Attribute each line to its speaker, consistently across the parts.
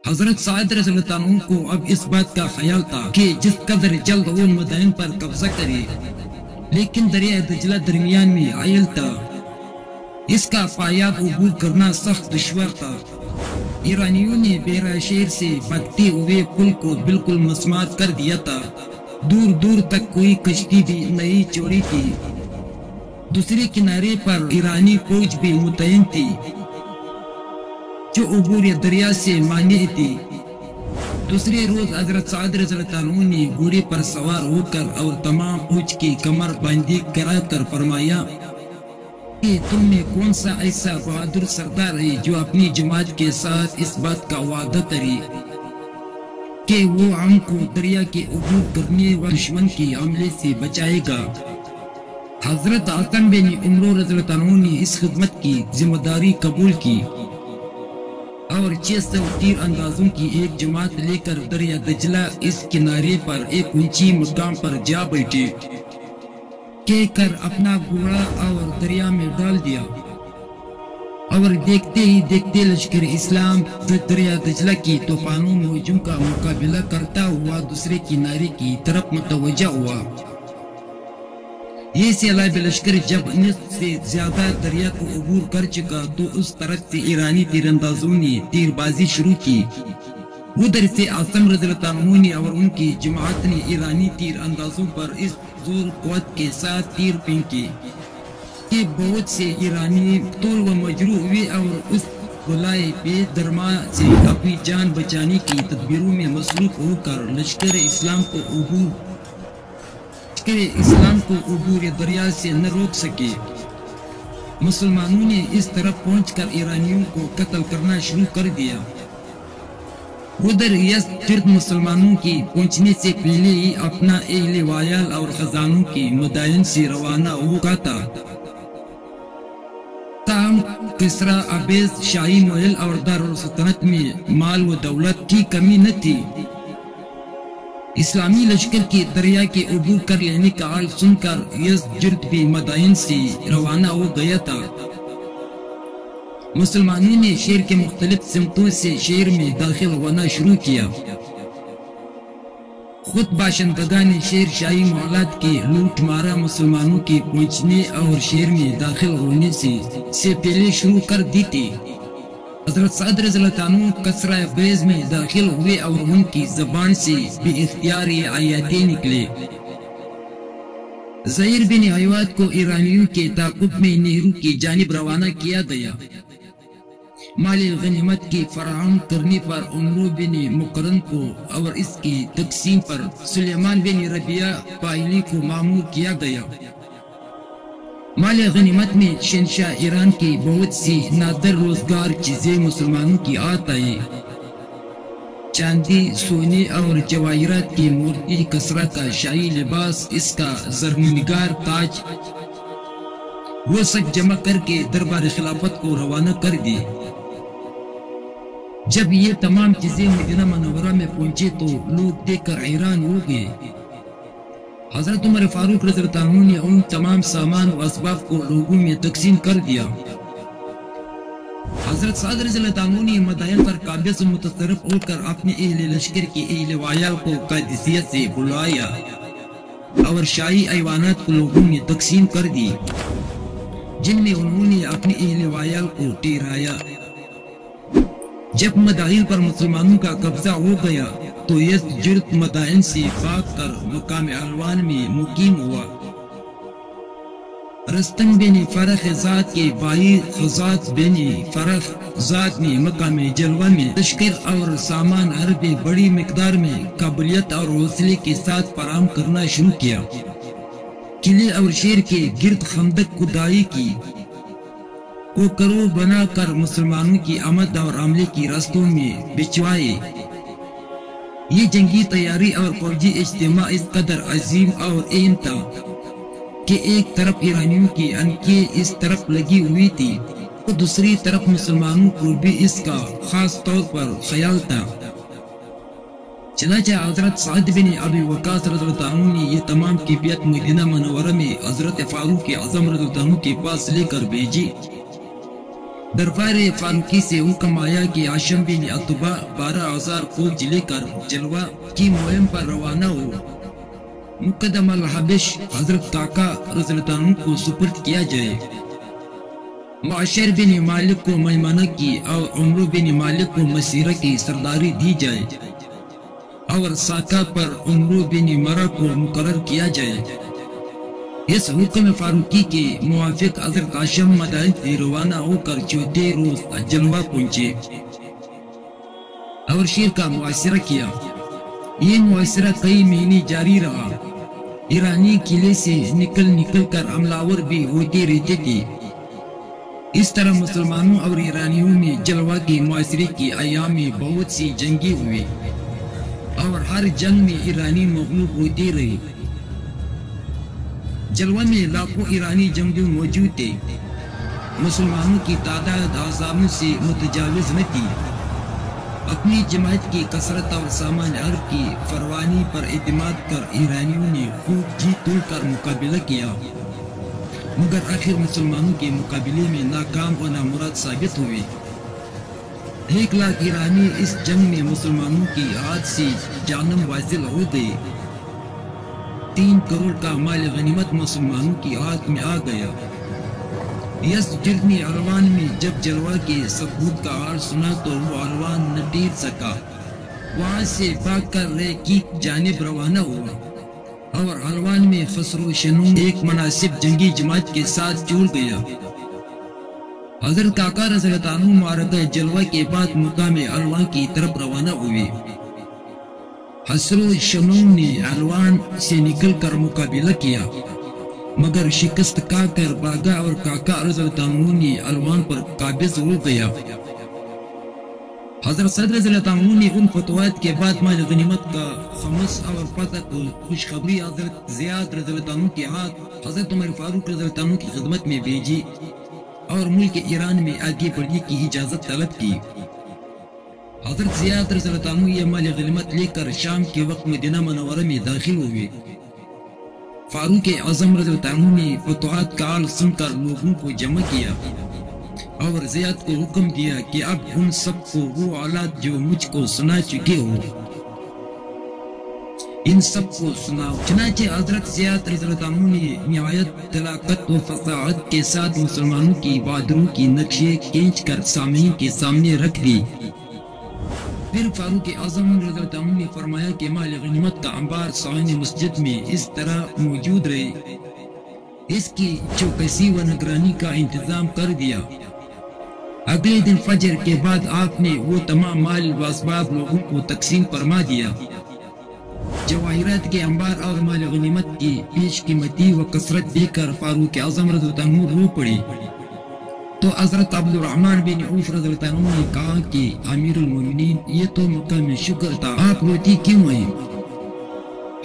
Speaker 1: حضرت سعد رضی اللہ عنہ کو اب اس بات کا خیال تھا کہ جس قدر جلد وہ مدائن پر قبضہ کرے، لیکن دریائے دجلہ درمیان میں عائل تھا، اس کا پایاب عبور کرنا سخت دشوار تھا۔ ایرانیوں نے بیرا شہر سے بھگتے ہوئے پل کو بالکل مسمار کر دیا تھا، دور دور تک کوئی کشتی بھی نہیں چوری تھی۔ دوسرے کنارے پر ایرانی فوج بھی متعین تھی جو عبور دریا سے مانع تھی۔ دوسرے روز حضرت سعد رضی اللہ عنہ نے گھوڑے پر سوار ہو کر اور تمام فوج کی کمر بندی کرا کر فرمایا کہ تم میں کون سا ایسا بہادر سردار ہے جو اپنی جماعت کے ساتھ اس بات کا وعدہ کرے کہ وہ ہم کو دریا کے عبور کرنے والے دشمن کے حملے سے بچائے گا۔ حضرت حاتم بن عمرو رضی اللہ عنہ نے اس خدمت کی ذمہ داری قبول کی اور 600 تیر اندازوں کی ایک جماعت لے کر دریا دجلہ اس کنارے پر ایک اونچی مقام پر جا بیٹھے، کہہ کر اپنا گھوڑا اور دریا میں ڈال دیا، اور دیکھتے ہی دیکھتے لشکر اسلام دریا دجلہ کی طوفانوں موجوں کا مقابلہ کرتا ہوا دوسرے کنارے کی طرف متوجہ ہوا۔ یہ سیلاب لشکر جب نصف سے زیادہ دریا کو عبور کر چکا تو اس طرف سے ایرانی تیر اندازوں نے تیر بازی شروع کی۔ ادھر سے عاصم رضی اللہ عنہ نے اور ان کی جماعت نے ایرانی تیر اندازوں پر اس زور قوت کے ساتھ تیر پھینکے کہ بہت سے ایرانی مقتول و مجروح ہوئے اور اس گولائے بے درما سے اپنی جان بچانے کی تدبیروں میں مصروف ہو کر لشکر اسلام کو عبور دریا سے نہ روک سکے۔ مسلمانوں نے اس طرف پہنچ کر ایرانیوں کو قتل کرنا شروع کر دیا۔ ادھر یزد مسلمانوں کی پہنچنے سے پہلے ہی اپنا اہل وایال اور خزانوں کی مدائن سے روانہ ہو گیا تھا۔ تاہم کسریٰ ابیض شاہی محل اور دارالسلطنت میں مال و دولت کی کمی نہ تھی۔ اسلامی لشکر کی دریا کے عبور کر لینے کا حال سن کر یزد بھی مدائن سے روانہ ہو گیا تھا۔ مسلمانوں نے شہر کے مختلف سمتوں سے شہر میں داخل ہونا شروع کیا۔ خود باشندگان شہر شاہی محلات کے لوٹ مارا مسلمانوں کے پہنچنے اور شہر میں داخل ہونے سے پہلے شروع کر دی تھی۔ حضرت سعد رضی اللہ عنہ کسریٰ ابیض میں داخل ہوئے اور ان کی زبان سے بے اختیار آیاتیں نکلے۔ زہیر بن حیوات کو ایرانیوں کے تعاقب میں نہرو کی جانب روانہ کیا گیا۔ مال غنیمت کی فراہم کرنے پر عمرو بن مقرن کو اور اس کی تقسیم پر سلیمان بن ربیعہ پائلی کو مامور کیا گیا۔ مال غنیمت میں شہنشاہ ایران کی بہت سی نادر روزگار چیزیں مسلمانوں کی آئی، چاندی، سونے اور جواہرات کی مورتی، کسریٰ کا شاہی لباس، اس کا زرنگار تاج، وہ سب جمع کر کے دربار خلافت کو روانہ کر دی۔ جب یہ تمام چیزیں مدینہ منورہ میں پہنچے تو لوگ دیکھ کر حیران ہو گئے۔ حضرت عمر فاروق رضی اللہ عنہ نے ان تمام سامان و اسباب کو لوگوں میں تقسیم کر دیا۔ حضرت سعد رضی اللہ عنہ نے مدائن پر قابض و متصرف ہو کر اپنے اہل لشکر کے اہل وایال کو قادسیہ سے بلایا اور شاہی ایوانات کو لوگوں میں تقسیم کر دی، جن میں انہوں نے اپنے اہل وایال کو ٹھہرایا۔ جب مدائن پر مسلمانوں کا قبضہ ہو گیا تو یزد مدائن سے بھاگ کر مقام علوان میں مقیم ہوا۔ رستم بن فرخ زاد کے بھائی خزات بن فرخ زاد نے مقام جلوہ میں لشکر اور سامان حرب بڑی مقدار میں قابلیت اور حوصلے کے ساتھ فراہم کرنا شروع کیا۔ قلعے اور شہر کے گرد خندق کھدائی کی کو کرو بنا کر مسلمانوں کی آمد اور حملے کی راستوں میں بچھوائے۔ یہ جنگی تیاری اور فوجی اجتماع اس قدر عظیم اور اہم تھا کہ ایک طرف ایرانیوں کی عنقیں اس طرف لگی ہوئی تھی تو دوسری طرف مسلمانوں کو بھی اس کا خاص طور پر خیال تھا۔ چنانچہ حضرت سعد بن ابی وقاص رضی اللہ عنہ نے یہ تمام کیفیت مدینہ منورہ میں حضرت فاروق اعظم رضی اللہ عنہ کے پاس لے کر بھیجی۔ دربار فاروقی سے حکم آیا کہ عاصم بن عتبہ 12,000 فوج لے کر جلوہ کی مہم پر روانہ ہو۔ مقدم الحبش حضرت کاکا رضی اللہ عنہ کو سپرد کیا جائے۔ معاشر بن مالک کو میمنہ کی اور عمرو بن مالک کو مسیرہ کی سرداری دی جائے اور ساکا پر عمرو بن مرہ کو مقرر کیا جائے۔ اس حکم فاروقی کے موافق حضرت عاصم مدائن سے روانہ ہو کر چوتھے روز جلوہ پہنچے اور شیر کا محاصرہ کیا۔ یہ محاصرہ کئی مہینے جاری رہا۔ ایرانی قلعے سے نکل کر حملہ بھی ہوتے رہتے تھے۔ اس طرح مسلمانوں اور ایرانیوں میں جلوہ کے محاصرے کے ایام میں بہت سی جنگیں ہوئی اور ہر جنگ میں ایرانی مغلوب ہوتے رہے۔ جلوہ میں لاکھوں ایرانی جنگجو موجود تھے۔ مسلمانوں کی تعداد ہزاروں سے متجاوز نہ تھی۔ اپنی جماعت کی کثرت اور سامان حرب کی فراوانی پر اعتماد کر ایرانیوں نے خوب جی توڑ کر مقابلہ کیا، مگر آخر مسلمانوں کے مقابلے میں ناکام و نامراد ثابت ہوئے۔ 1,00,000 ایرانی اس جنگ میں مسلمانوں کی ہاتھ سے جانم واصل ہو گئے۔ 3 کروڑ کا مال غنیمت مسلمانوں کی ہاتھ میں آ گیا۔ یزدجرد نے علوان میں جب جلوہ کے ثبوت کا حال سنا تو وہ علوان نہ ٹھہر سکا، وہاں سے بھاگ کر رے کی جانب روانہ ہوا اور علوان میں خسرو شنون ایک مناسب جنگی جماعت کے ساتھ جڑ گیا۔ حضرت کاکا رضی اللہ عنہ معرکہ جلوہ کے بعد مقام علوان کی طرف روانہ ہوئے۔ خسرو شنون نے علوان سے نکل کر مقابلہ کیا، مگر شکست کھا کر بھاگا اور کاکا رضی اللہ عنہ نے علوان پر قابض ہو گیا۔ حضرت صدر رضی اللہ عنہ نے ان فتوحات کے بعد مال غنیمت کا خمس اور فتح کو خوشخبری حضرت زیاد رضی اللہ عنہ کے ہاتھ حضرت عمر فاروق رضی اللہ عنہ کی خدمت میں بھیجی اور ملک ایران میں آگے بڑھنے کی اجازت طلب کی۔ حضرت زیاد رضی اللہ عنہ یہ مال غنیمت لے کر شام کے وقت مدینہ منورہ میں داخل ہوئے۔ فاروق اعظم رضی اللہ عنہ نے فتوحات کا حال سن کر لوگوں کو جمع کیا اور زیاد کو حکم دیا کہ اب ان سب کو وہ حالات جو مجھ کو سنا چکے ہو ان سب کو سناؤ۔ چنانچہ حضرت زیاد رضی اللہ عنہ نے نہایت طلاقت و فصاحت کے ساتھ مسلمانوں کی بہادروں کی نقشے کھینچ کر سامعین کے سامنے رکھ دی۔ پھر فاروق اعظم رضی اللہ عنہ نے فرمایا کہ مال غنیمت کا انبار صحن مسجد میں اس طرح موجود رہے، اس کی چوکسی و نگرانی کا انتظام کر دیا۔ اگلے دن فجر کے بعد آپ نے وہ تمام مال و اسباب لوگوں کو تقسیم فرما دیا۔ جواہرات کے انبار اور مال غنیمت کی پیش قیمتی و کثرت دیکھ کر فاروق اعظم رضی اللہ عنہ رو پڑے تو حضرت عبد الرحمن بن عوف رضی اللہ عنہ نے کہا کہ امیر المومنین یہ تو مقام شکر تھا، آپ روتی کیوں ہیں؟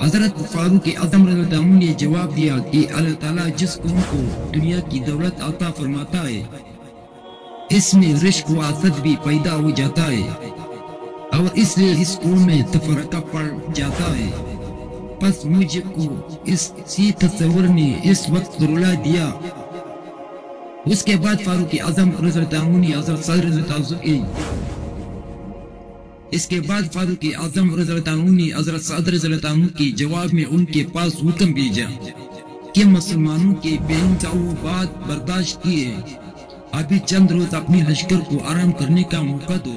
Speaker 1: حضرت فاروق اعظم رضی اللہ عنہ نے جواب دیا کہ اللہ تعالیٰ جس قوم کو دنیا کی دولت عطا فرماتا ہے اس میں رشک و حسد بھی پیدا ہو جاتا ہے اور اس لیے اس قوم میں تفرقہ پڑ جاتا ہے۔ پس مجھ کو اسی تصور نے اس وقت رلا دیا۔ اس کے بعد فاروق اعظم رضی اللہ عنہ نے حضرت صدر رضی اللہ عنہ کے جواب میں ان کے پاس حکم بھیجا کہ مسلمانوں کے بہن چاہو بات برداشت کیے، ابھی چند روز اپنی لشکر کو آرام کرنے کا موقع دو۔